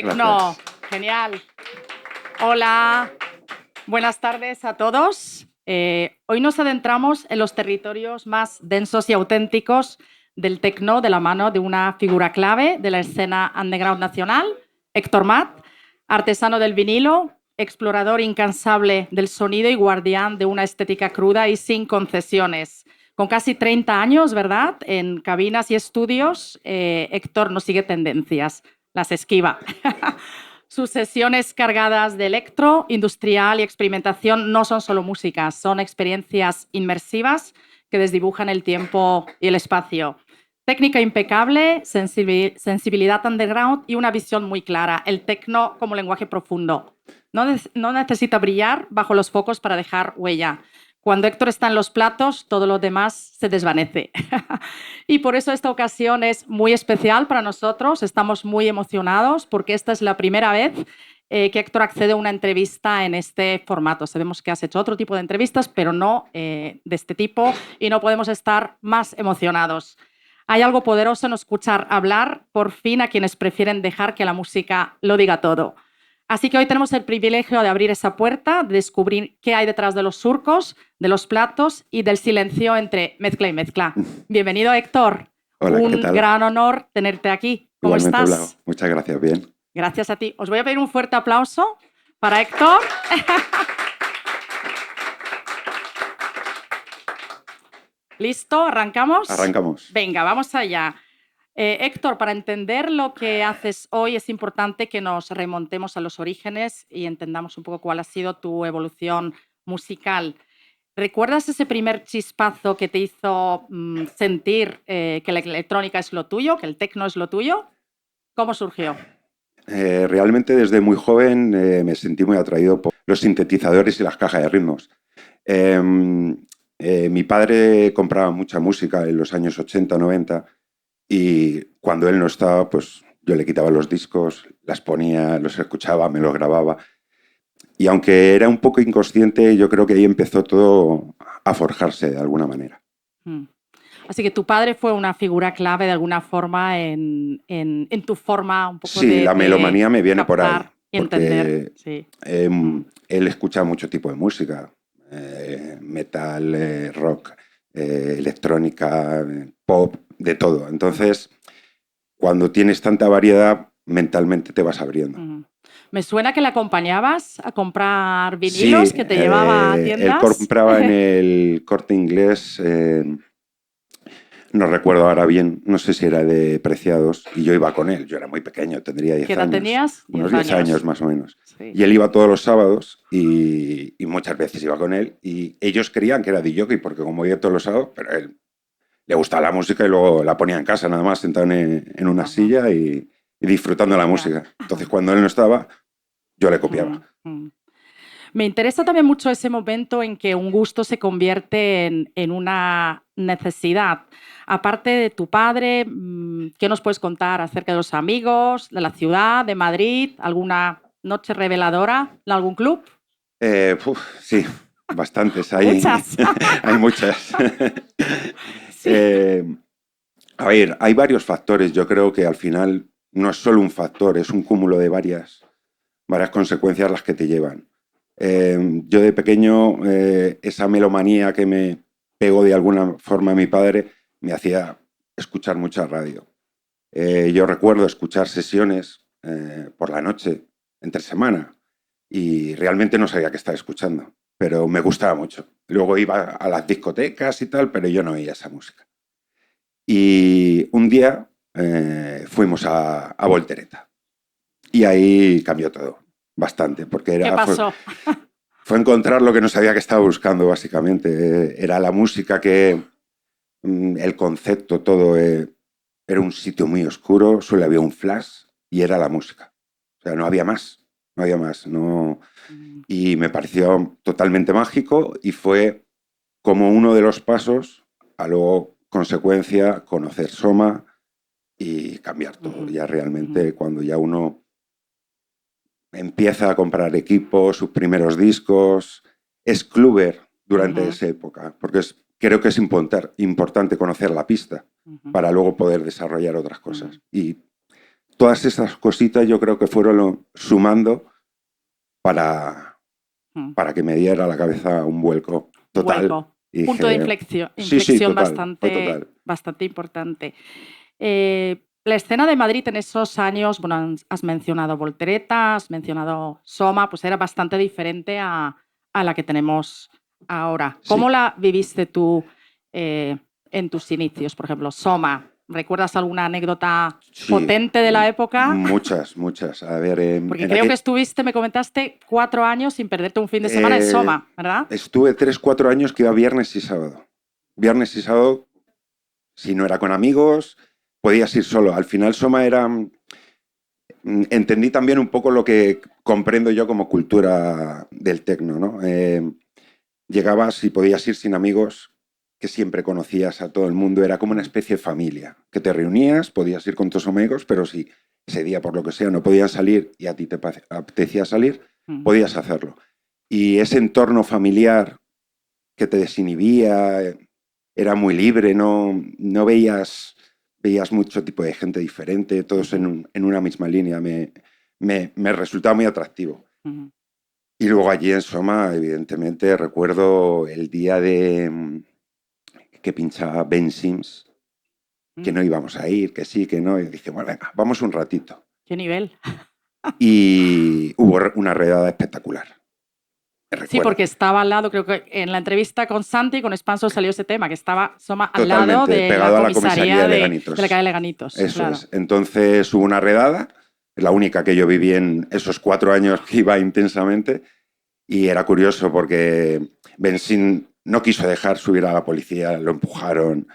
Tecno. Gracias. Genial. Hola, buenas tardes a todos. Hoy nos adentramos en los territorios más densos y auténticos del tecno de la mano de una figura clave de la escena underground nacional, Héctor Mat, artesano del vinilo, explorador incansable del sonido y guardián de una estética cruda y sin concesiones. Con casi 30 años, ¿verdad?, en cabinas y estudios, Héctor no sigue tendencias, las esquiva. Sus sesiones cargadas de electro, industrial y experimentación no son solo música, son experiencias inmersivas que desdibujan el tiempo y el espacio. Técnica impecable, sensibilidad underground y una visión muy clara. El tecno como lenguaje profundo. No necesita brillar bajo los focos para dejar huella. Cuando Héctor está en los platos, todo lo demás se desvanece. Y por eso esta ocasión es muy especial para nosotros. Estamos muy emocionados porque esta es la primera vez que Héctor accede a una entrevista en este formato. Sabemos que has hecho otro tipo de entrevistas, pero no de este tipo, y no podemos estar más emocionados. Hay algo poderoso en escuchar hablar, por fin, a quienes prefieren dejar que la música lo diga todo. Así que hoy tenemos el privilegio de abrir esa puerta, de descubrir qué hay detrás de los surcos, de los platos y del silencio entre mezcla y mezcla. Bienvenido, Héctor. Hola, ¿qué Un tal? gran honor tenerte aquí. ¿Cómo Igualmente, estás? Blau. Muchas gracias, bien. Gracias a ti. Os voy a pedir un fuerte aplauso para Héctor. ¿Listo? ¿Arrancamos? Arrancamos. Venga, vamos allá. Héctor, para entender lo que haces hoy es importante que nos remontemos a los orígenes y entendamos un poco cuál ha sido tu evolución musical. ¿Recuerdas ese primer chispazo que te hizo sentir que la electrónica es lo tuyo, que el tecno es lo tuyo? ¿Cómo surgió? Realmente desde muy joven me sentí muy atraído por los sintetizadores y las cajas de ritmos. Mi padre compraba mucha música en los años 80, 90 y cuando él no estaba, pues yo le quitaba los discos, las ponía, los escuchaba, me los grababa. Y aunque era un poco inconsciente, yo creo que ahí empezó todo a forjarse de alguna manera. Así que tu padre fue una figura clave de alguna forma en tu forma un poco Sí, la melomanía me viene por ahí. captar y entender. Sí. Él escucha mucho tipo de música, metal, rock, electrónica, pop, de todo. Entonces, cuando tienes tanta variedad, mentalmente te vas abriendo. Me suena que le acompañabas a comprar vinilos, Sí, que te llevaba a tiendas. él compraba en el Corte Inglés, no recuerdo ahora bien, no sé si era de Preciados, y yo iba con él. Yo era muy pequeño, tendría 10 ¿Qué edad años. tenías? Unos 10 años más o menos. Sí. Y él iba todos los sábados y muchas veces iba con él. Y ellos creían que era DJ porque como iba todos los sábados, pero a él le gustaba la música y luego la ponía en casa nada más, sentado en una silla y disfrutando la música. Entonces cuando él no estaba, yo le copiaba. Me interesa también mucho ese momento en que un gusto se convierte en una necesidad. Aparte de tu padre, ¿qué nos puedes contar acerca de los amigos, de la ciudad, de Madrid? ¿Alguna noche reveladora en algún club? Sí, bastantes. Muchas. Hay muchas. Sí. A ver, hay varios factores. Yo creo que al final no es solo un factor, es un cúmulo de varias consecuencias las que te llevan. Yo de pequeño, esa melomanía que me pegó de alguna forma a mi padre me hacía escuchar mucha radio. Yo recuerdo escuchar sesiones por la noche, entre semana, y realmente no sabía qué estaba escuchando, pero me gustaba mucho. Luego iba a las discotecas y tal, pero yo no oía esa música. Y un día fuimos a Voltereta y ahí cambió todo. Bastante, porque ¿Qué pasó? Fue encontrar lo que no sabía que estaba buscando, básicamente. Era la música que, el concepto, todo, era un sitio muy oscuro, solo había un flash y era la música. O sea, no había más, no había más. No... Y me pareció totalmente mágico y fue como uno de los pasos a luego, consecuencia, conocer Soma y cambiar todo. Ya realmente, cuando ya uno empieza a comprar equipos, sus primeros discos, es cluber durante esa época, porque creo que es importante conocer la pista para luego poder desarrollar otras cosas. Y todas esas cositas yo creo que fueron sumando para que me diera la cabeza un vuelco total. Vuelco. Punto de inflexión, sí, total, bastante importante. La escena de Madrid en esos años, bueno, has mencionado Voltereta, has mencionado Soma, pues era bastante diferente a la que tenemos ahora. ¿Cómo la viviste tú en tus inicios? Por ejemplo, Soma, ¿recuerdas alguna anécdota potente de la época? Muchas. A ver, porque creo que estuviste, me comentaste, 4 años sin perderte un fin de semana en Soma, ¿verdad? Estuve 3-4 años que iba viernes y sábado. Viernes y sábado, si no era con amigos, podías ir solo. Al final Soma era... Entendí también un poco lo que comprendo yo como cultura del tecno, ¿no? Llegabas y podías ir sin amigos, que siempre conocías a todo el mundo, era como una especie de familia, que te reunías, podías ir con tus amigos, pero si ese día por lo que sea no podías salir y a ti te apetecía salir, podías hacerlo. Y ese entorno familiar que te desinhibía, era muy libre, no veías mucho tipo de gente diferente, todos en una misma línea, me resultaba muy atractivo. Y luego allí en Soma, evidentemente, recuerdo el día que pinchaba Ben Sims, que no íbamos a ir, que sí, que no, y dije, bueno, venga, vamos un ratito. ¿Qué nivel? Y hubo una redada espectacular. Sí, porque estaba al lado, creo que en la entrevista con Santi, con Expanso salió ese tema, que estaba Soma al lado de la comisaría de la calle Leganitos. Eso claro. es. Entonces hubo una redada, la única que yo viví en esos 4 años que iba intensamente, y era curioso porque Benzín no quiso dejar subir a la policía, lo empujaron,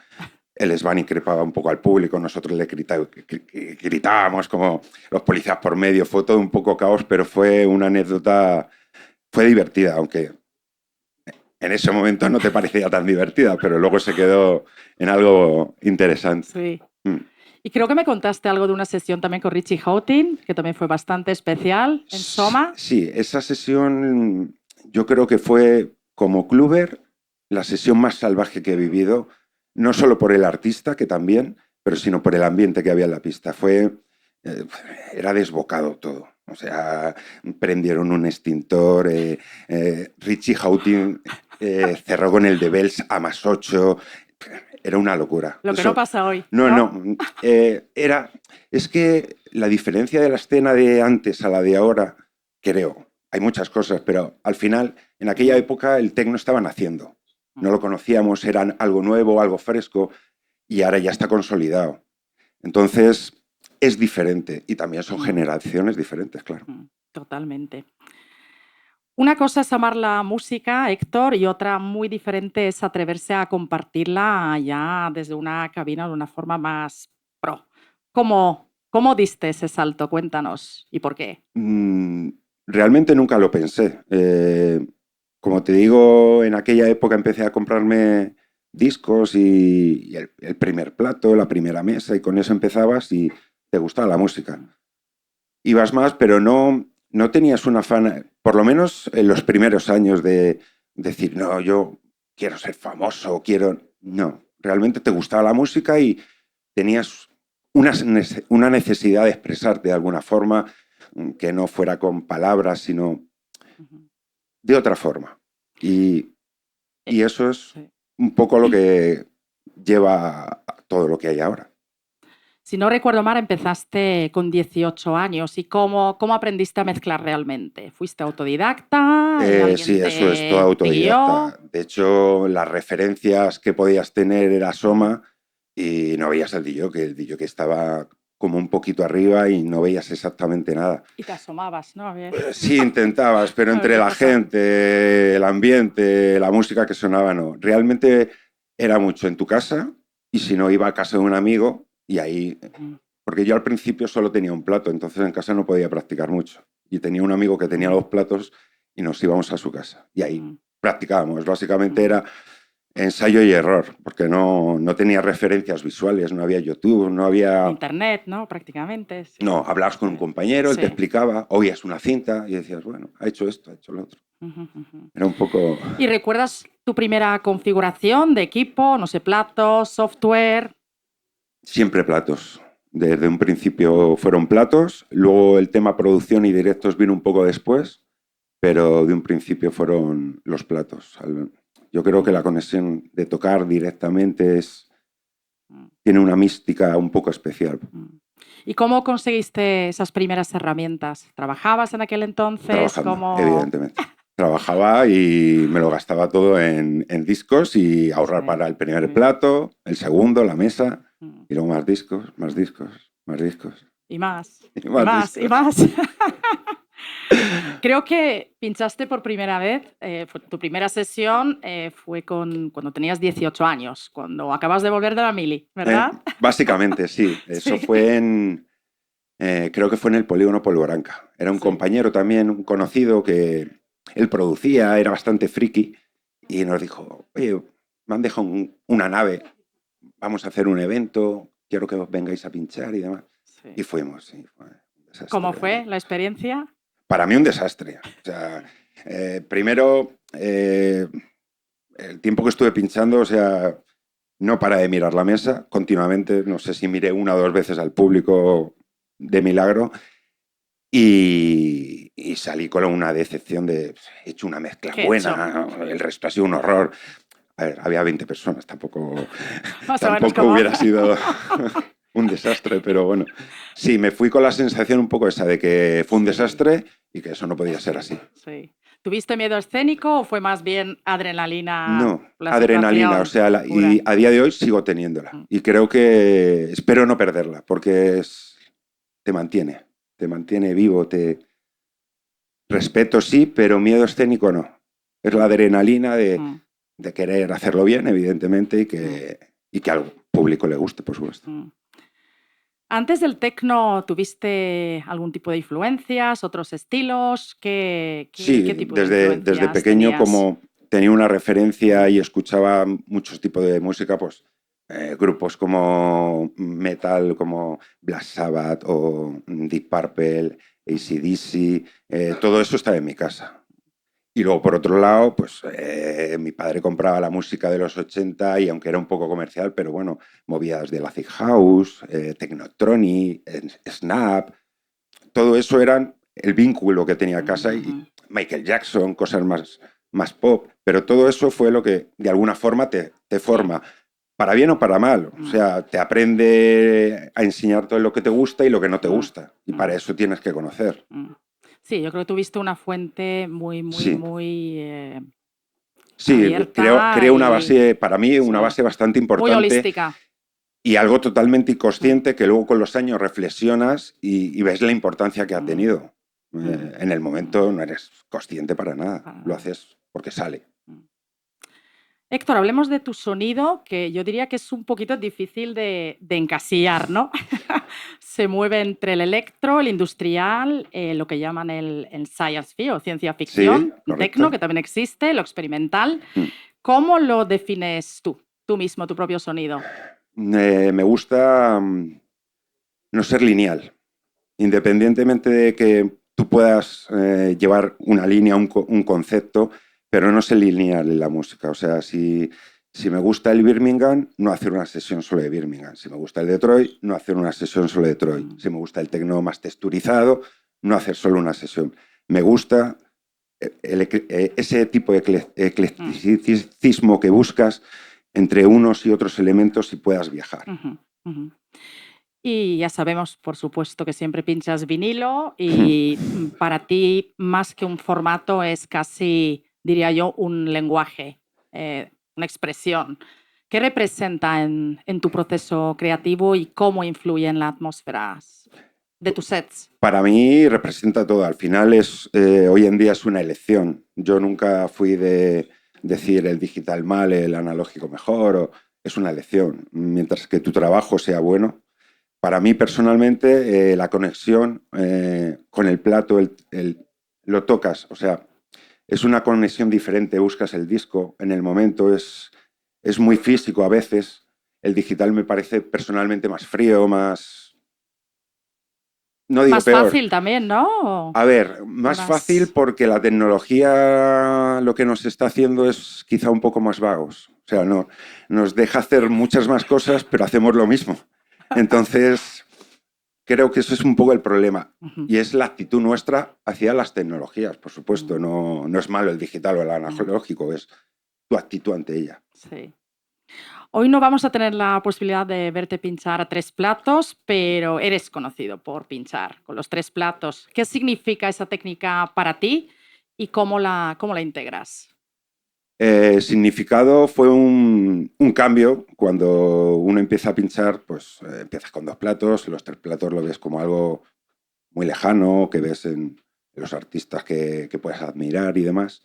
el Svan increpaba un poco al público, nosotros le gritábamos como los policías por medio, fue todo un poco caos, pero fue una anécdota, fue divertida, aunque en ese momento no te parecía tan divertida, pero luego se quedó en algo interesante. Sí. Y creo que me contaste algo de una sesión también con Richie Houghton, que también fue bastante especial en Soma. Sí, esa sesión yo creo que fue, como clubber, la sesión más salvaje que he vivido, no solo por el artista, que también, pero sino por el ambiente que había en la pista. Era desbocado todo. O sea, prendieron un extintor, Richie Houghton cerró con el de Bells a +8. Era una locura. Lo que no pasa hoy. No. Es que la diferencia de la escena de antes a la de ahora, creo, hay muchas cosas, pero al final, en aquella época, el tecno estaba naciendo. No lo conocíamos, era algo nuevo, algo fresco, y ahora ya está consolidado. Entonces, es diferente, y también son generaciones diferentes, claro. Totalmente. Una cosa es amar la música, Héctor, y otra muy diferente es atreverse a compartirla ya desde una cabina de una forma más pro. ¿Cómo diste ese salto? Cuéntanos. ¿Y por qué? Realmente nunca lo pensé. Como te digo, en aquella época empecé a comprarme discos y el primer plato, la primera mesa, y con eso empezabas y te gustaba la música. Ibas más, pero no tenías un afán, por lo menos en los primeros años, de decir, no, yo quiero ser famoso, No, realmente te gustaba la música y tenías una necesidad de expresarte de alguna forma, que no fuera con palabras, sino de otra forma. Y eso es un poco lo que lleva a todo lo que hay ahora. Si no recuerdo mal, empezaste con 18 años. ¿Y cómo aprendiste a mezclar realmente? ¿Fuiste autodidacta? Sí, eso es, todo autodidacta. De hecho, las referencias que podías tener era Soma y no veías al DJ, que el DJ estaba como un poquito arriba y no veías exactamente nada. Y te asomabas, ¿no? Sí, intentabas, pero entre la gente, el ambiente, la música que sonaba, no. Realmente era mucho en tu casa y si no iba a casa de un amigo y ahí... Porque yo al principio solo tenía un plato, entonces en casa no podía practicar mucho. Y tenía un amigo que tenía 2 platos y nos íbamos a su casa. Y ahí practicábamos. Básicamente era ensayo y error, porque no tenía referencias visuales, no había YouTube, no había... Internet, ¿no? Prácticamente. Sí. No, hablabas con un compañero, él te explicaba, oías una cinta y decías, bueno, ha hecho esto, ha hecho lo otro. Era un poco... ¿Y recuerdas tu primera configuración de equipo? No sé, platos, software... Siempre platos. Desde un principio fueron platos, luego el tema producción y directos vino un poco después, pero de un principio fueron los platos. Yo creo que la conexión de tocar directamente tiene una mística un poco especial. ¿Y cómo conseguiste esas primeras herramientas? ¿Trabajabas en aquel entonces? Trabajando, evidentemente. Trabajaba y me lo gastaba todo en discos y ahorrar para el primer plato, el segundo, la mesa, y luego más discos, más discos, más discos. Y más, y más, y más. Creo que pinchaste por primera vez, tu primera sesión fue cuando tenías 18 años, cuando acabas de volver de la mili, ¿verdad? Básicamente, sí. Eso fue creo que fue en el Polígono Polvoranca. Era un compañero también, un conocido que él producía, era bastante friki y nos dijo, oye, me han dejado una nave, vamos a hacer un evento, quiero que os vengáis a pinchar y demás. Sí. Y fuimos, sí. Fue un desastre. ¿Cómo fue la experiencia? Para mí un desastre. O sea, primero, el tiempo que estuve pinchando, o sea, no para de mirar la mesa continuamente, no sé si miré una o dos veces al público de milagro y salí con una decepción de he hecho una mezcla buena, el resto ha sido un horror. A ver, había 20 personas, tampoco hubiera sido un desastre, pero bueno. Sí, me fui con la sensación un poco esa de que fue un desastre y que eso no podía ser así. Sí. ¿Tuviste miedo escénico o fue más bien adrenalina? No, adrenalina, o sea, y a día de hoy sigo teniéndola. Y creo que espero no perderla, porque te mantiene vivo, respeto sí, pero miedo escénico no. Es la adrenalina de querer hacerlo bien, evidentemente, y que al público le guste, por supuesto. ¿Antes del techno tuviste algún tipo de influencias, otros estilos? ¿Qué tipo de influencias desde pequeño tenías? Como tenía una referencia y escuchaba muchos tipos de música, pues grupos como metal, como Black Sabbath o Deep Purple, AC/DC, todo eso estaba en mi casa. Y luego, por otro lado, pues mi padre compraba la música de los 80 y aunque era un poco comercial, pero bueno, movidas de Acid House, Technotronic, Snap, todo eso eran el vínculo que tenía casa y Michael Jackson, cosas más pop, pero todo eso fue lo que de alguna forma te forma, para bien o para mal, o sea, te aprende a enseñar todo lo que te gusta y lo que no te gusta, y para eso tienes que conocer. Sí, yo creo que tuviste una fuente muy sí, abierta. Creo una base, para mí, una base bastante importante. Muy holística. Y algo totalmente inconsciente que luego con los años reflexionas y ves la importancia que ha tenido. En el momento no eres consciente para nada, lo haces porque sale. Héctor, hablemos de tu sonido, que yo diría que es un poquito difícil de encasillar, ¿no? Se mueve entre el electro, el industrial, lo que llaman el science fiction o ciencia ficción, el techno, que también existe, lo experimental. ¿Cómo lo defines tú mismo, tu propio sonido? Me gusta no ser lineal. Independientemente de que tú puedas llevar una línea, un concepto, pero no ser lineal en la música. O sea, si me gusta el Birmingham, no hacer una sesión solo de Birmingham. Si me gusta el Detroit, no hacer una sesión solo de Detroit. Si me gusta el techno más texturizado, no hacer solo una sesión. Me gusta ese tipo de eclecticismo que buscas entre unos y otros elementos y puedas viajar. Y ya sabemos, por supuesto, que siempre pinchas vinilo y para ti, más que un formato, es casi, diría yo, un lenguaje, una expresión. ¿Qué representa en tu proceso creativo y cómo influye en la atmósfera de tus sets? Para mí representa todo. Al final hoy en día es una elección. Yo nunca fui de decir el digital mal, el analógico mejor. Es una elección. Mientras que tu trabajo sea bueno. Para mí personalmente la conexión con el plato, lo tocas. O sea, es una conexión diferente. Buscas el disco en el momento. Es muy físico a veces. El digital me parece personalmente más frío, más... No digo más peor. Fácil también, ¿no? A ver, más fácil porque la tecnología lo que nos está haciendo es quizá un poco más vagos. O sea, no, nos deja hacer muchas más cosas, pero hacemos lo mismo. Entonces, creo que eso es un poco el problema. Ujú. Y es la actitud nuestra hacia las tecnologías, por supuesto. Ujú. No es malo el digital o el Ujú. analógico, es tu actitud ante ella. Sí. Hoy no vamos a tener la posibilidad de verte pinchar a 3 platos, pero eres conocido por pinchar con los 3 platos. ¿Qué significa esa técnica para ti y cómo la integras? Significado fue un cambio. Cuando uno empieza a pinchar, pues empiezas con 2 platos, los 3 platos lo ves como algo muy lejano, que ves en los artistas que puedes admirar y demás.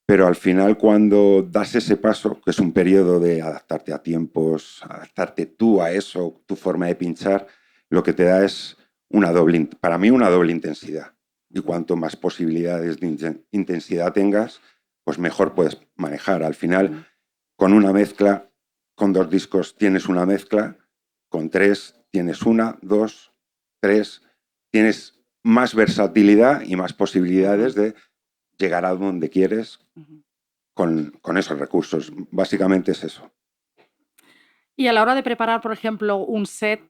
Pero al final, cuando das ese paso, que es un periodo de adaptarte a tiempos, adaptarte tú a eso, tu forma de pinchar, lo que te da es para mí una doble intensidad. Y cuanto más posibilidades de intensidad tengas, pues mejor puedes manejar. Al final, con una mezcla, con 2 discos tienes una mezcla, con 3 tienes 1, 2, 3, tienes más versatilidad y más posibilidades de llegar a donde quieres con esos recursos. Básicamente es eso. Y a la hora de preparar, por ejemplo, un set,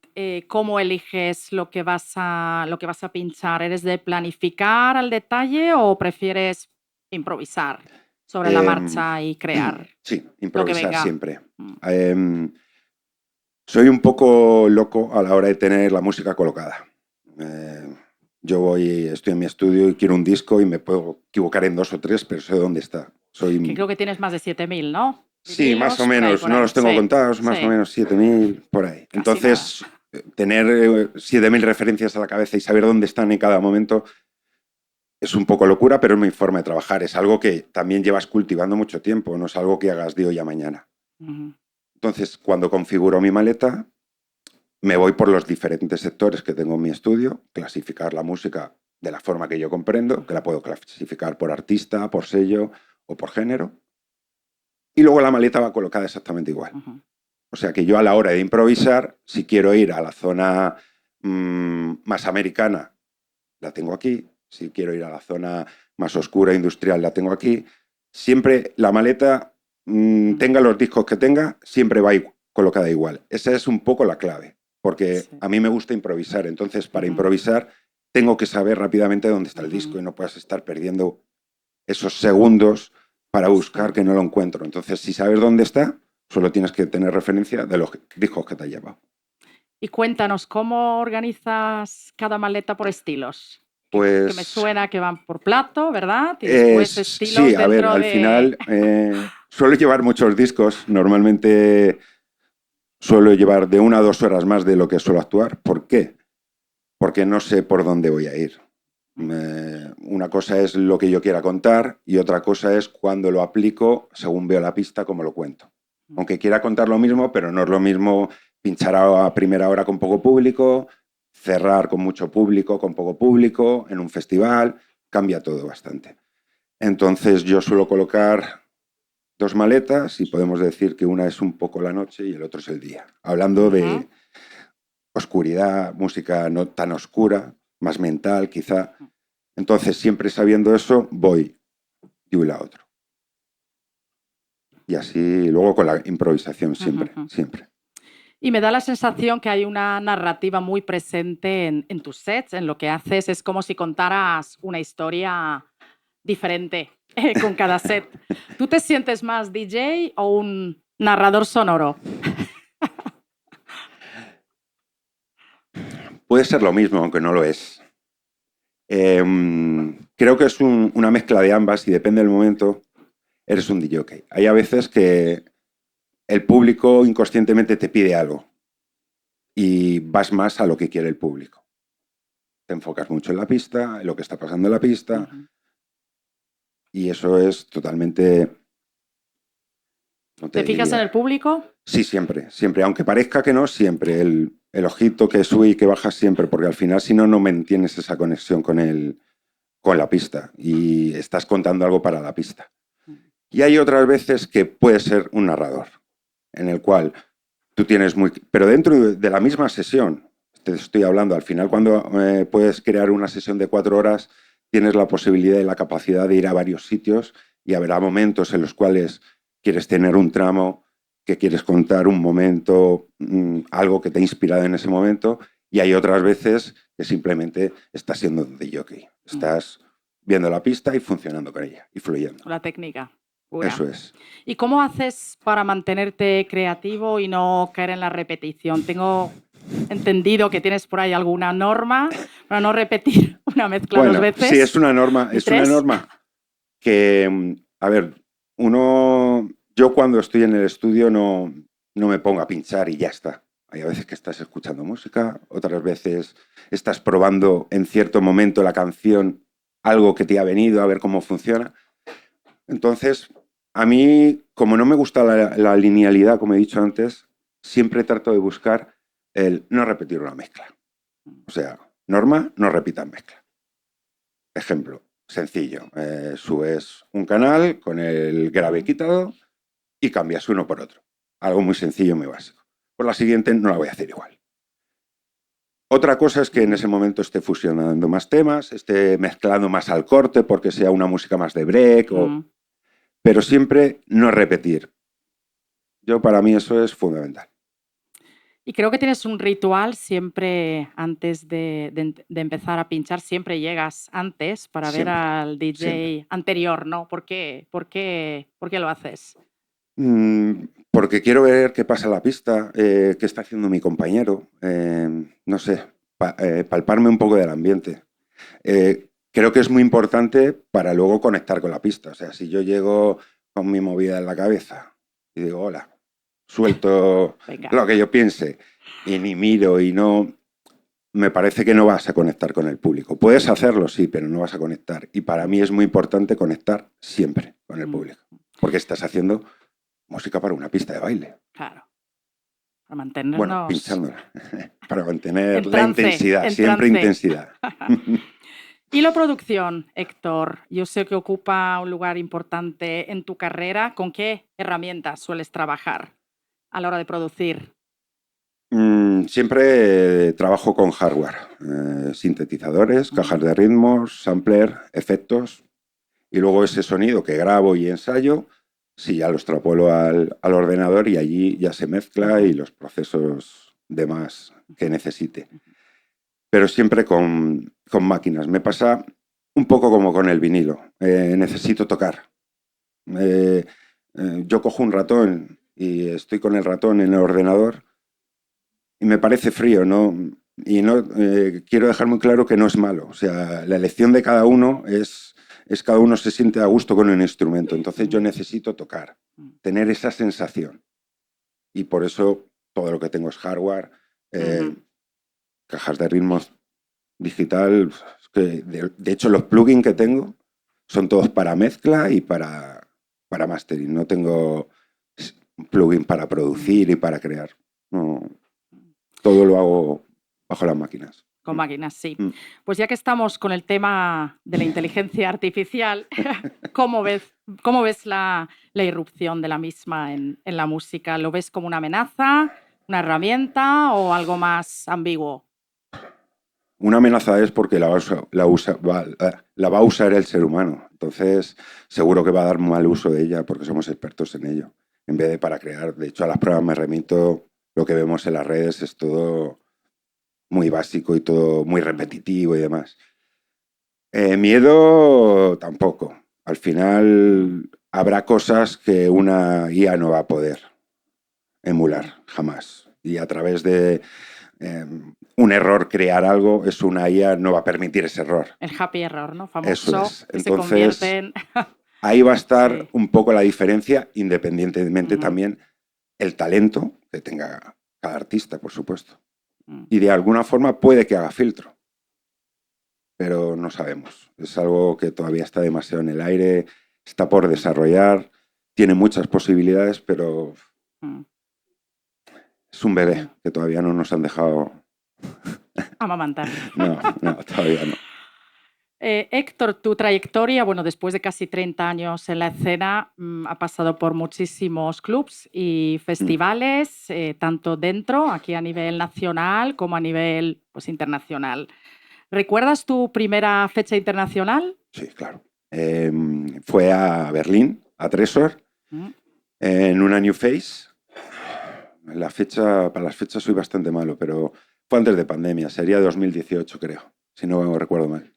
¿cómo eliges lo que vas a pinchar? ¿Eres de planificar al detalle o prefieres improvisar sobre la Em, marcha y crear sí, lo que improvisar venga? siempre. Soy un poco loco a la hora de tener la música colocada. Yo estoy en mi estudio y quiero un disco y me puedo equivocar en 2 o 3, pero sé dónde está. Que creo que tienes más de 7.000, ¿no? Sí, más o Vinilos, por ahí, menos. por No ahí. los tengo Sí, contados, más o sí, menos 7.000, por ahí. casi nada. Entonces, tener 7.000 referencias a la cabeza y saber dónde están en cada momento es un poco locura, pero es mi forma de trabajar. Es algo que también llevas cultivando mucho tiempo, no es algo que hagas de hoy a mañana. Ujú. Entonces, cuando configuro mi maleta, me voy por los diferentes sectores que tengo en mi estudio, clasificar la música de la forma que yo comprendo, que la puedo clasificar por artista, por sello o por género. Y luego la maleta va colocada exactamente igual. Ujú. O sea que yo a la hora de improvisar, si quiero ir a la zona más americana, la tengo aquí. Si quiero ir a la zona más oscura, industrial, la tengo aquí. Siempre la maleta, tenga los discos que tenga, siempre va colocada igual. Esa es un poco la clave, porque Sí. a mí me gusta improvisar. Entonces, para Ujú. improvisar, tengo que saber rápidamente dónde está el disco Ujú. y no puedes estar perdiendo esos segundos para buscar Sí. que no lo encuentro. Entonces, si sabes dónde está, solo tienes que tener referencia de los discos que te has llevado. Y cuéntanos, ¿cómo organizas cada maleta por estilos? Que me Pues suena que van por plato, ¿verdad? Y después sí, estilos a ver, dentro al de... final suelo llevar muchos discos. Normalmente suelo llevar de 1 a 2 horas más de lo que suelo actuar. ¿Por qué? Porque no sé por dónde voy a ir. Una cosa es lo que yo quiera contar y otra cosa es cuando lo aplico según veo la pista, cómo lo cuento. Aunque quiera contar lo mismo, pero no es lo mismo pinchar a primera hora con poco público, cerrar con mucho público, con poco público, en un festival, cambia todo bastante. Entonces yo suelo colocar 2 maletas y podemos decir que una es un poco la noche y el otro es el día. Hablando Ujú. de oscuridad, música no tan oscura, más mental quizá. Entonces, siempre sabiendo eso, voy de un lado a otro. Y así, luego con la improvisación, Ujú, siempre, ujú. siempre. Y me da la sensación que hay una narrativa muy presente en tus sets, en lo que haces. Es como si contaras una historia diferente con cada set. ¿Tú te sientes más DJ o un narrador sonoro? Puede ser lo mismo, aunque no lo es. Creo que es una mezcla de ambas y depende del momento, eres un DJ. Hay a veces que el público inconscientemente te pide algo y vas más a lo que quiere el público. Te enfocas mucho en la pista, en lo que está pasando en la pista, Ujú. y eso es totalmente, no ¿Te te fijas en diría. el público? Sí, siempre, siempre. Aunque parezca que no, siempre. El ojito que sube y que baja siempre, porque al final, si no, no mantienes esa conexión con la pista y estás contando algo para la pista. Y hay otras veces que puede ser un narrador, en el cual tú tienes muy... Pero dentro de la misma sesión, te estoy hablando, al final cuando puedes crear una sesión de 4 horas, tienes la posibilidad y la capacidad de ir a varios sitios y habrá momentos en los cuales quieres tener un tramo, que quieres contar un momento, algo que te ha inspirado en ese momento, Y hay otras veces que simplemente estás siendo de jockey. Estás viendo la pista y funcionando con ella y fluyendo. La técnica pura. Eso es. ¿Y cómo haces para mantenerte creativo y no caer en la repetición? Tengo entendido que tienes por ahí alguna norma para no repetir una mezcla Bueno, dos veces. sí, es una norma. Es una norma que, a ver, yo cuando estoy en el estudio no me pongo a pinchar y ya está. Hay a veces que estás escuchando música, otras veces estás probando en cierto momento la canción, algo que te ha venido, a ver cómo funciona. Entonces, a mí, como no me gusta la linealidad, como he dicho antes, siempre trato de buscar el no repetir una mezcla. O sea, norma, no repitas mezcla. Ejemplo, sencillo. Subes un canal con el grave quitado y cambias uno por otro. Algo muy sencillo, muy básico. Por la siguiente no la voy a hacer igual. Otra cosa es que en ese momento esté fusionando más temas, esté mezclando más al corte porque sea una música más de break, pero siempre no repetir. Para mí eso es fundamental. Y creo que tienes un ritual siempre antes de empezar a pinchar, siempre llegas antes para ver al DJ anterior, ¿no? ¿Por qué lo haces? Porque quiero ver qué pasa en la pista, qué está haciendo mi compañero, no sé, palparme un poco del ambiente. Creo que es muy importante para luego conectar con la pista. O sea, si yo llego con mi movida en la cabeza y digo, hola, suelto lo que yo piense y ni miro y no, me parece que no vas a conectar con el público. Puedes hacerlo, sí, pero no vas a conectar. Y para mí es muy importante conectar siempre con el público, porque estás haciendo música para una pista de baile. Claro. Para mantenernos... Bueno, pinchándola. Para mantener la intensidad, siempre intensidad. Y la producción, Héctor, yo sé que ocupa un lugar importante en tu carrera. ¿Con qué herramientas sueles trabajar a la hora de producir? Siempre trabajo con hardware, sintetizadores, cajas de ritmos, sampler, efectos, y luego ese sonido que grabo y ensayo, sí, ya lo extrapolo al ordenador y allí ya se mezcla y los procesos demás que necesite. Pero siempre con máquinas. Me pasa un poco como con el vinilo. Necesito tocar. Yo cojo un ratón y estoy con el ratón en el ordenador y me parece frío, ¿no? Y no quiero dejar muy claro que no es malo. O sea, la elección de cada uno es cada uno se siente a gusto con un instrumento. Entonces yo necesito tocar, tener esa sensación. Y por eso todo lo que tengo es hardware, cajas de ritmos digital. De hecho, los plugins que tengo son todos para mezcla y para mastering. No tengo plugin para producir y para crear. No, todo lo hago bajo las máquinas. Con máquinas, sí. Pues ya que estamos con el tema de la inteligencia artificial, ¿cómo ves la irrupción de la misma en la música? ¿Lo ves como una amenaza, una herramienta o algo más ambiguo? Una amenaza es porque la va a usar el ser humano. Entonces, seguro que va a dar mal uso de ella porque somos expertos en ello, en vez de para crear. De hecho, a las pruebas me remito, lo que vemos en las redes es todo muy básico y todo muy repetitivo y demás. Miedo tampoco. Al final habrá cosas que una IA no va a poder emular jamás. Y a través de un error crear algo, una IA no va a permitir ese error. El happy error, ¿no? Famoso. Eso es. Entonces, se convierte en... ahí va a estar un poco la diferencia, independientemente también el talento que tenga cada artista, por supuesto. Y de alguna forma puede que haga filtro, pero no sabemos. Es algo que todavía está demasiado en el aire, está por desarrollar, tiene muchas posibilidades, pero es un bebé que todavía no nos han dejado amamantar. No, todavía no. Héctor, tu trayectoria, bueno, después de casi 30 años en la escena, ha pasado por muchísimos clubs y festivales, tanto dentro, aquí a nivel nacional, como a nivel internacional. ¿Recuerdas tu primera fecha internacional? Sí, claro. Fue a Berlín, a Tresor, en una New Face. Para las fechas soy bastante malo, pero Fue antes de pandemia, sería 2018 creo, si no recuerdo mal.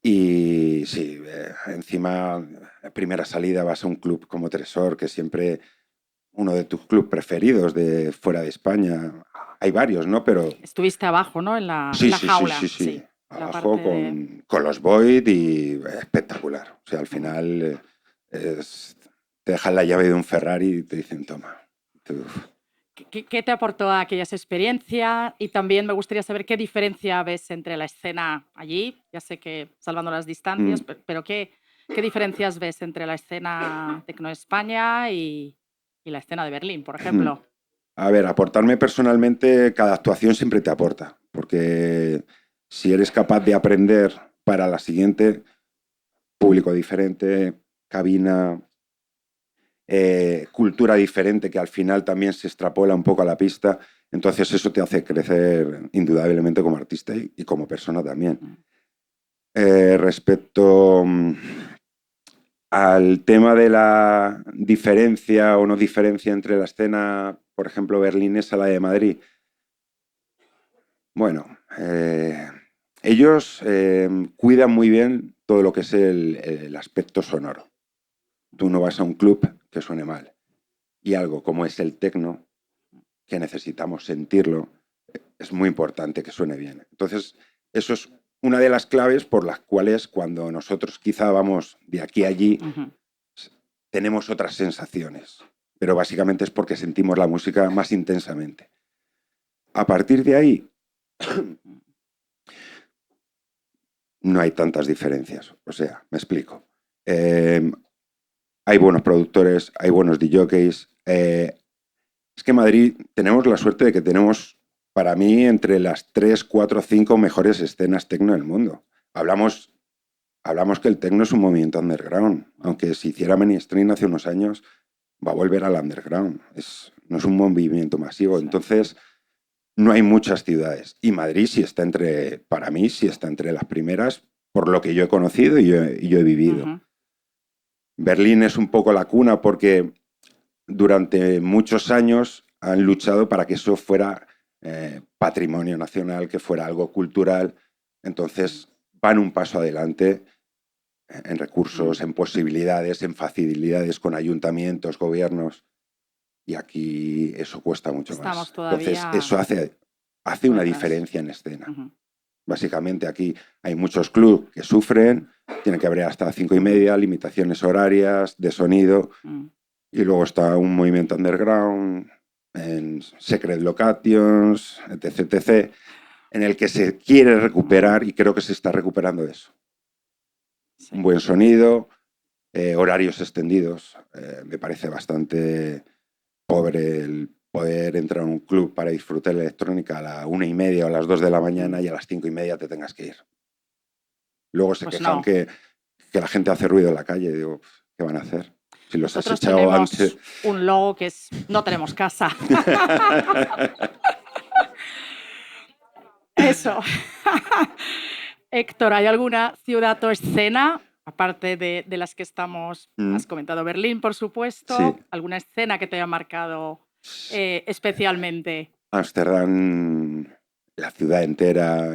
Y sí, encima, primera salida vas a un club como Tresor, que siempre uno de tus clubes preferidos de fuera de España. Hay varios, ¿no? Pero Estuviste abajo, ¿no? En la sí, sí, sí, jaula, sí, sí. sí. La Abajo parte de... con los Void y espectacular. O sea, al final te dejan la llave de un Ferrari y te dicen, toma. ¿Qué te aportó a aquellas experiencias? Y también me gustaría saber qué diferencia ves entre la escena allí, ya sé que salvando las distancias, pero ¿qué diferencias ves entre la escena Tecno España y la escena de Berlín, por ejemplo? A ver, aportarme personalmente, cada actuación siempre te aporta, porque si eres capaz de aprender para la siguiente, público diferente, cabina, cultura diferente, que al final también se extrapola un poco a la pista, entonces eso te hace crecer indudablemente como artista y como persona también. Respecto al tema de la diferencia o no diferencia entre la escena, por ejemplo, berlinesa a la de Madrid, bueno, ellos cuidan muy bien todo lo que es el aspecto sonoro. Tú no vas a un club que suene mal. Y algo como es el techno, que necesitamos sentirlo, es muy importante que suene bien. Entonces, eso es una de las claves por las cuales cuando nosotros quizá vamos de aquí a allí, tenemos otras sensaciones. Pero básicamente es porque sentimos la música más intensamente. A partir de ahí, no hay tantas diferencias. O sea, me explico. Hay buenos productores, hay buenos DJs. Es que en Madrid tenemos la suerte de que tenemos, para mí, entre las 3, 4, 5 mejores escenas techno del mundo. Hablamos que el techno es un movimiento underground. Aunque se hiciera mainstream hace unos años, va a volver al underground. No es un movimiento masivo. Entonces, no hay muchas ciudades. Y Madrid sí está para mí, sí está entre las primeras, por lo que yo he conocido y yo he vivido. Berlín es un poco la cuna porque durante muchos años han luchado para que eso fuera patrimonio nacional, que fuera algo cultural. Entonces van un paso adelante en recursos, en posibilidades, en facilidades con ayuntamientos, gobiernos. Y aquí eso cuesta mucho más. Entonces eso hace una diferencia en escena. Básicamente aquí hay muchos clubs que sufren, tienen que abrir hasta las 5:30, limitaciones horarias, de sonido. Y luego está un movimiento underground, en Secret Locations, etc, etc, en el que se quiere recuperar y creo que se está recuperando eso. Sí. Un buen sonido, horarios extendidos. Me parece bastante pobre el poder entrar a un club para disfrutar la electrónica a la 1:30 o a las 2 de la mañana y a las 5:30 te tengas que ir. Luego se quejan que la gente hace ruido en la calle. Digo, ¿qué van a hacer? Si los Nosotros has echado tenemos antes. Un logo que es no tenemos casa. Eso. Héctor, ¿hay alguna ciudad o escena, aparte de las que has comentado Berlín, por supuesto, sí, alguna escena que te haya marcado especialmente? Ámsterdam, la ciudad entera,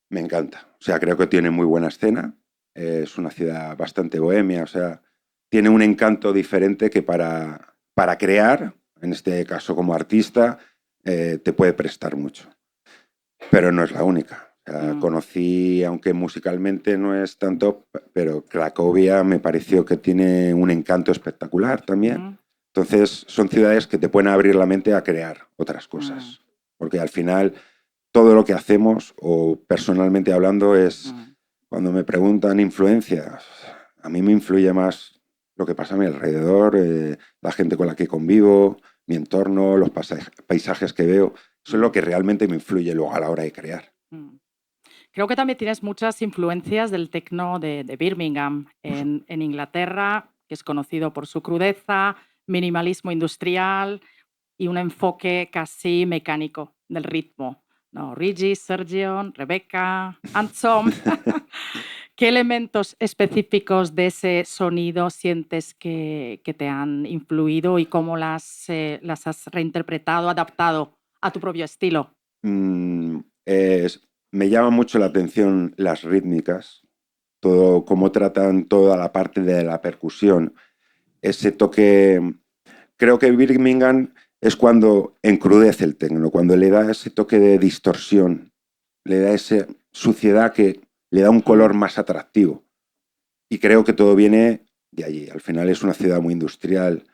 me encanta. O sea, creo que tiene muy buena escena. Es una ciudad bastante bohemia, o sea, tiene un encanto diferente que para crear, en este caso como artista, te puede prestar mucho. Pero no es la única. O sea, conocí, aunque musicalmente no es tanto, pero Cracovia me pareció que tiene un encanto espectacular también. Entonces, son ciudades que te pueden abrir la mente a crear otras cosas. Porque al final, todo lo que hacemos, o personalmente hablando, es, cuando me preguntan influencias, a mí me influye más lo que pasa a mi alrededor, la gente con la que convivo, mi entorno, los paisajes que veo. Eso es lo que realmente me influye luego a la hora de crear. Creo que también tienes muchas influencias del techno de Birmingham, en Inglaterra, que es conocido por su crudeza, minimalismo industrial y un enfoque casi mecánico del ritmo. ¿No? Regis, Sergio, Rebecca, Ansom. ¿Qué elementos específicos de ese sonido sientes que te han influido y cómo las has reinterpretado, adaptado a tu propio estilo? Me llama mucho la atención las rítmicas, todo cómo tratan toda la parte de la percusión, ese toque. Creo que Birmingham es cuando encrudece el techno, cuando le da ese toque de distorsión, le da esa suciedad que le da un color más atractivo. Y creo que todo viene de allí. Al final es una ciudad muy industrial.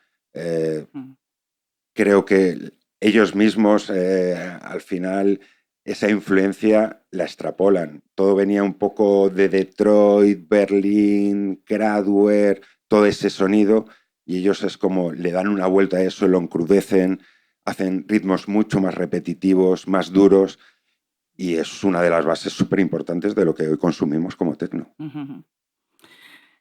Creo que ellos mismos, al final, esa influencia la extrapolan. Todo venía un poco de Detroit, Berlín, Kraftwerk, todo ese sonido, y ellos es como le dan una vuelta a eso, lo encrudecen, hacen ritmos mucho más repetitivos, más duros, y es una de las bases súper importantes de lo que hoy consumimos como techno.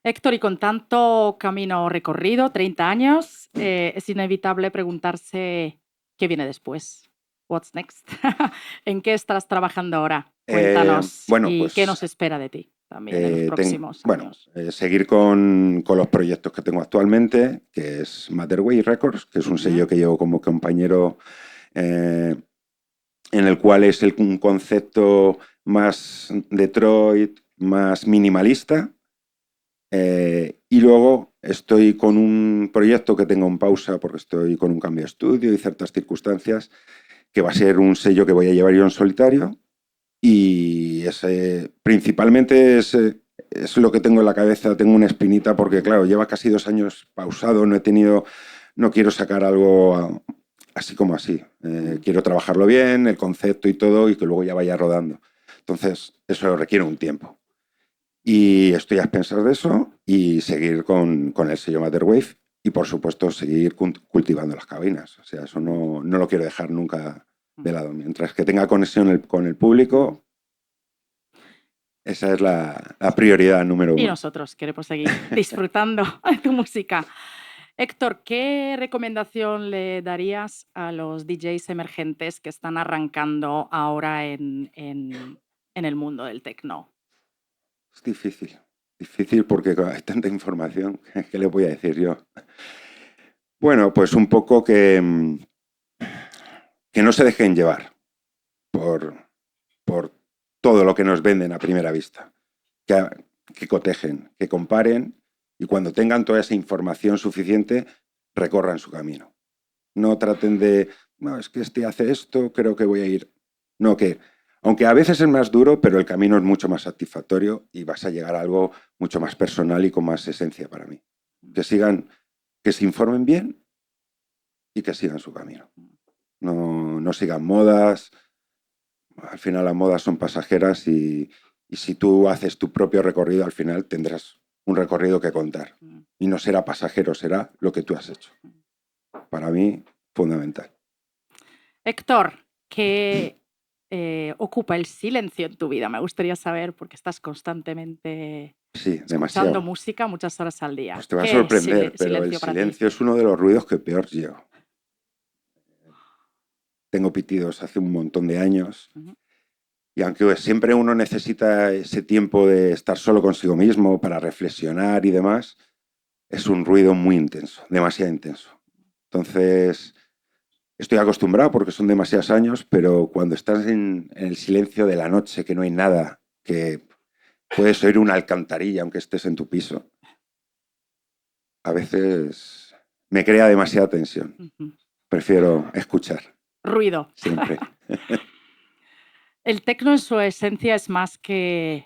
Héctor, y con tanto camino recorrido, 30 años, es inevitable preguntarse qué viene después. What's next? ¿En qué estás trabajando ahora? Cuéntanos. Bueno, ¿Y pues, qué nos espera de ti también en los próximos años? Seguir con los proyectos que tengo actualmente, que es Matterway Records, que es un sello que llevo como compañero, en el cual es un concepto más Detroit, más minimalista. Y luego estoy con un proyecto que tengo en pausa porque estoy con un cambio de estudio y ciertas circunstancias, que va a ser un sello que voy a llevar yo en solitario. Y principalmente es lo que tengo en la cabeza. Tengo una espinita porque, claro, lleva casi 2 años pausado. No quiero sacar algo así como así. Quiero trabajarlo bien, el concepto y todo, y que luego ya vaya rodando. Entonces, eso requiere un tiempo. Y estoy a expensas de eso y seguir con el sello Matterwave y, por supuesto, seguir cultivando las cabinas. O sea, eso no lo quiero dejar nunca de lado. Mientras que tenga conexión con el público, esa es la prioridad número 1. Y nosotros queremos seguir disfrutando de tu música. Héctor, ¿qué recomendación le darías a los DJs emergentes que están arrancando ahora en el mundo del techno? Es difícil porque hay tanta información. ¿Qué le voy a decir yo? Bueno, pues un poco que no se dejen llevar por todo lo que nos venden a primera vista. Que cotejen, que comparen y cuando tengan toda esa información suficiente, recorran su camino. No traten de, no, es que este hace esto, creo que voy a ir. No, que aunque a veces es más duro, pero el camino es mucho más satisfactorio y vas a llegar a algo mucho más personal y con más esencia para mí. Que se informen bien y que sigan su camino. No sigan modas. Al final las modas son pasajeras y si tú haces tu propio recorrido, al final tendrás un recorrido que contar. Y no será pasajero, será lo que tú has hecho. Para mí, fundamental. Héctor, ¿qué ocupa el silencio en tu vida? Me gustaría saber, porque estás constantemente escuchando demasiado música muchas horas al día. Pues te va a sorprender, pero el silencio es uno de los ruidos que peor llevo. Tengo pitidos hace un montón de años. Y aunque siempre uno necesita ese tiempo de estar solo consigo mismo para reflexionar y demás, es un ruido muy intenso, demasiado intenso. Entonces, estoy acostumbrado porque son demasiados años, pero cuando estás en el silencio de la noche, que no hay nada, que puedes oír una alcantarilla aunque estés en tu piso, a veces me crea demasiada tensión. Prefiero escuchar. Ruido. Siempre. El techno en su esencia es más que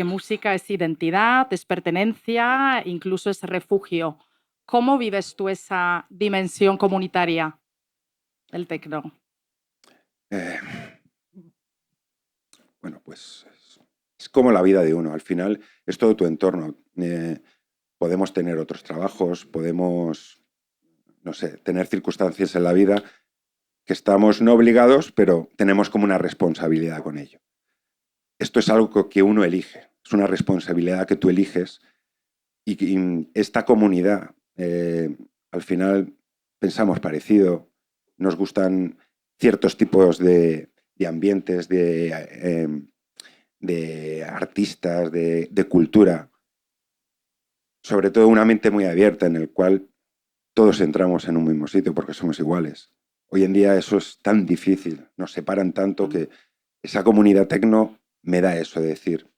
música, es identidad, es pertenencia, incluso es refugio. ¿Cómo vives tú esa dimensión comunitaria del techno? Bueno, pues es como la vida de uno. Al final es todo tu entorno. Podemos tener otros trabajos, podemos, no sé, tener circunstancias en la vida que estamos no obligados, pero tenemos como una responsabilidad con ello. Esto es algo que uno elige, es una responsabilidad que tú eliges y esta comunidad, al final pensamos parecido, nos gustan ciertos tipos de ambientes, de artistas, de cultura, sobre todo una mente muy abierta en el cual todos entramos en un mismo sitio porque somos iguales. Hoy en día eso es tan difícil, nos separan tanto que esa comunidad tecno me da eso de decir,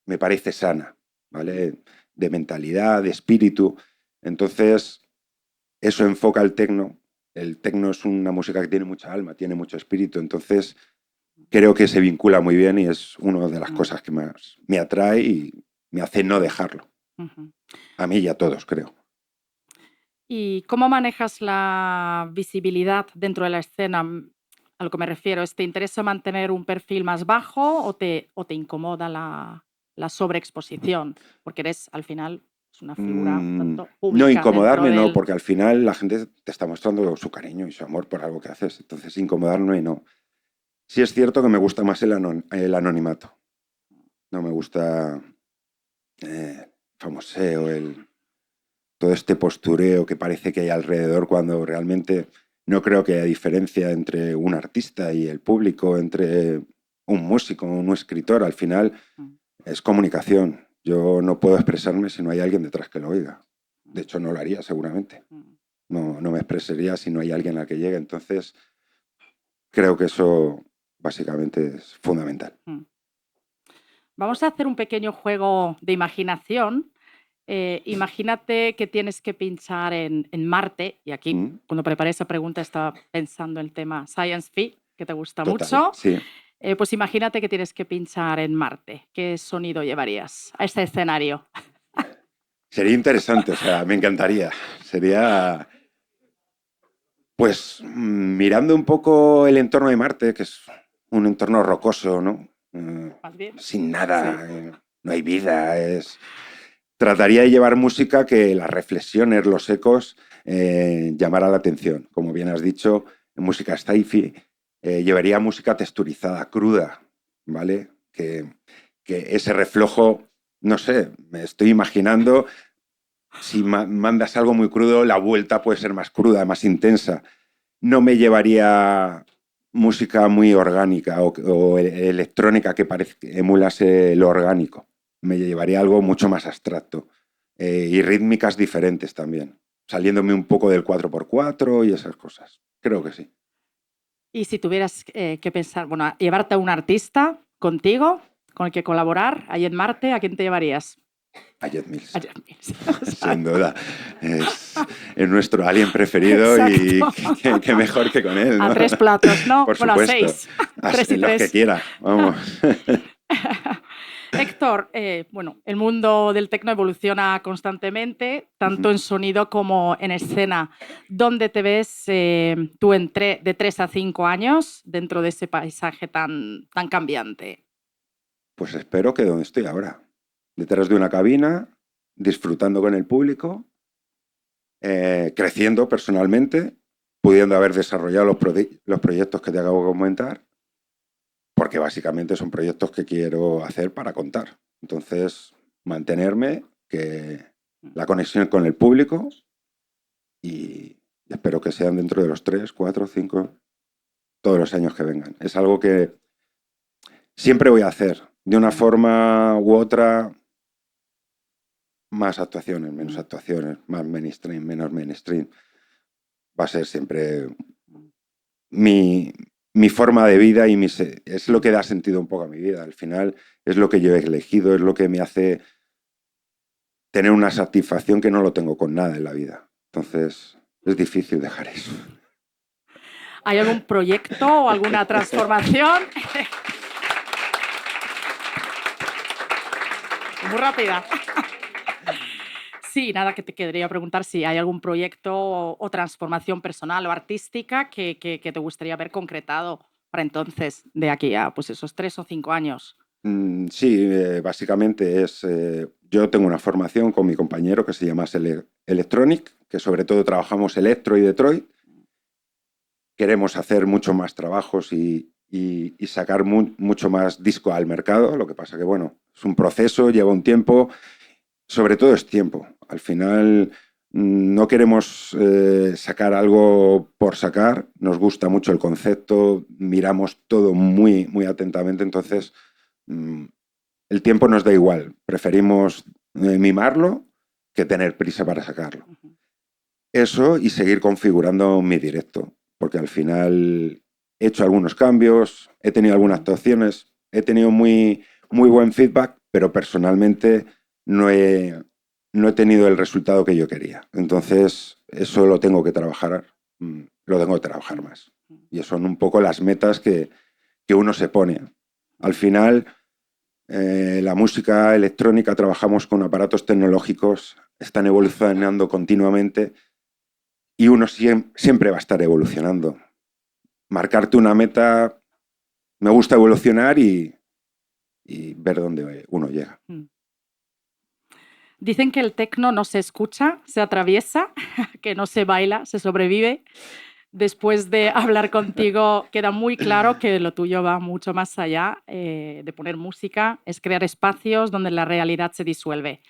me parece sana, ¿vale? De mentalidad, de espíritu. Entonces, eso enfoca el tecno. El tecno es una música que tiene mucha alma, tiene mucho espíritu. Entonces, creo que se vincula muy bien y es una de las cosas que más me atrae y me hace no dejarlo. A mí y a todos, creo. ¿Y cómo manejas la visibilidad dentro de la escena? A lo que me refiero, ¿te interesa mantener un perfil más bajo o te incomoda la sobreexposición? Porque eres, al final, es una figura un tanto No, pública dentro incomodarme no, del... porque al final la gente te está mostrando su cariño y su amor por algo que haces. Entonces, incomodarme no. Sí es cierto que me gusta más el anonimato. No me gusta famoseo, todo este postureo que parece que hay alrededor cuando realmente no creo que haya diferencia entre un artista y el público, entre un músico, un escritor. Al final es comunicación. Yo no puedo expresarme si no hay alguien detrás que lo oiga. De hecho, no lo haría seguramente. No me expresaría si no hay alguien al que llegue. Entonces, creo que eso básicamente es fundamental. Vamos a hacer un pequeño juego de imaginación. Imagínate que tienes que pinchar en Marte, y aquí cuando preparé esa pregunta estaba pensando en el tema Science Fi, que te gusta Total, mucho. sí. Pues imagínate que tienes que pinchar en Marte. ¿Qué sonido llevarías a este escenario? Sería interesante, o sea, me encantaría. Sería, pues, mirando un poco el entorno de Marte, que es un entorno rocoso, ¿no? Más bien. Sin nada, Sí. no hay vida. Trataría de llevar música que las reflexiones, los ecos, llamara la atención. Como bien has dicho, en música sci-fi, llevaría música texturizada, cruda, ¿vale? Que ese reflejo, no sé, me estoy imaginando, si mandas algo muy crudo, la vuelta puede ser más cruda, más intensa. No me llevaría música muy orgánica o electrónica que emulase lo orgánico. Me llevaría algo mucho más abstracto y rítmicas diferentes también, saliéndome un poco del 4x4 y esas cosas. Creo que sí. Y si tuvieras que pensar, bueno, llevarte a un artista contigo, con el que colaborar, ahí en Marte, ¿a quién te llevarías? A Jet Mills. A Jeff Mills. Sin duda. Es nuestro alien preferido. Exacto. Y qué mejor que con él, A ¿no? 3 platos, ¿no? Por Bueno, a supuesto. 6. 3 y Los que 3. quiera, vamos. Héctor, bueno, el mundo del tecno evoluciona constantemente, tanto en sonido como en escena. ¿Dónde te ves tú de 3 a 5 años dentro de ese paisaje tan cambiante? Pues espero que donde estoy ahora, detrás de una cabina, disfrutando con el público, creciendo personalmente, pudiendo haber desarrollado los proyectos que te acabo de comentar, porque básicamente son proyectos que quiero hacer para contar. Entonces, mantenerme, que la conexión con el público y espero que sean dentro de los 3, 4, 5, todos los años que vengan. Es algo que siempre voy a hacer, de una forma u otra, más actuaciones, menos actuaciones, más mainstream, menos mainstream. Va a ser siempre mi forma de vida y es lo que da sentido un poco a mi vida. Al final es lo que yo he elegido, es lo que me hace tener una satisfacción que no lo tengo con nada en la vida. Entonces es difícil dejar eso. ¿Hay algún proyecto o alguna transformación? Muy rápida. Sí, nada, que te quería preguntar si hay algún proyecto o transformación personal o artística que te gustaría ver concretado para entonces, de aquí a pues esos 3 o 5 años. Sí, básicamente yo tengo una formación con mi compañero que se llama Electronic, que sobre todo trabajamos Electro y Detroit. Queremos hacer mucho más trabajos y sacar mucho más disco al mercado. Lo que pasa que, bueno, es un proceso, lleva un tiempo. Sobre todo es tiempo. Al final no queremos sacar algo por sacar. Nos gusta mucho el concepto, miramos todo muy, muy atentamente. Entonces, el tiempo nos da igual. Preferimos mimarlo que tener prisa para sacarlo. eso y seguir configurando mi directo, porque al final he hecho algunos cambios, he tenido algunas actuaciones, he tenido muy, muy buen feedback, pero personalmente no he tenido el resultado que yo quería. Entonces, eso lo tengo que trabajar, lo tengo que trabajar más. Y son un poco las metas que uno se pone. Al final, la música electrónica, trabajamos con aparatos tecnológicos, están evolucionando continuamente y uno siempre va a estar evolucionando. Marcarte una meta, me gusta evolucionar y ver dónde uno llega. Dicen que el tecno no se escucha, se atraviesa, que no se baila, se sobrevive. Después de hablar contigo, queda muy claro que lo tuyo va mucho más allá de poner música, es crear espacios donde la realidad se disuelve.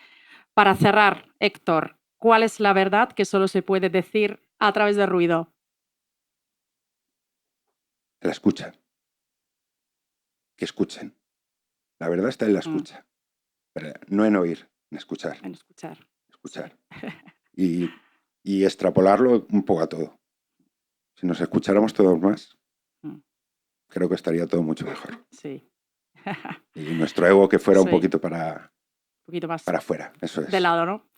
Para cerrar, Héctor, ¿cuál es la verdad que solo se puede decir a través del ruido? La escucha. Que escuchen. La verdad está en la escucha. Pero no en oír, en escuchar. En escuchar. Escuchar. Sí. Y extrapolarlo un poco a todo. Si nos escucháramos todos más, creo que estaría todo mucho mejor. Sí. Y nuestro ego que fuera Sí. un poquito más para afuera. Eso es. De lado, ¿no?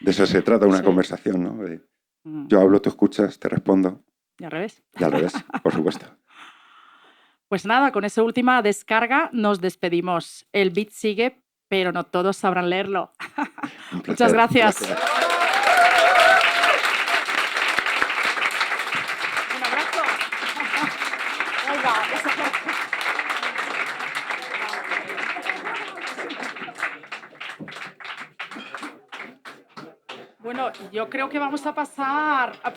De eso se trata una Sí. conversación, ¿no? De, yo hablo, tú escuchas, te respondo. Y al revés. Y al revés, por supuesto. Pues nada, con esa última descarga nos despedimos. El beat sigue, pero no todos sabrán leerlo. Un placer. Muchas gracias. Gracias. Un abrazo. Bueno, yo creo que vamos a pasar a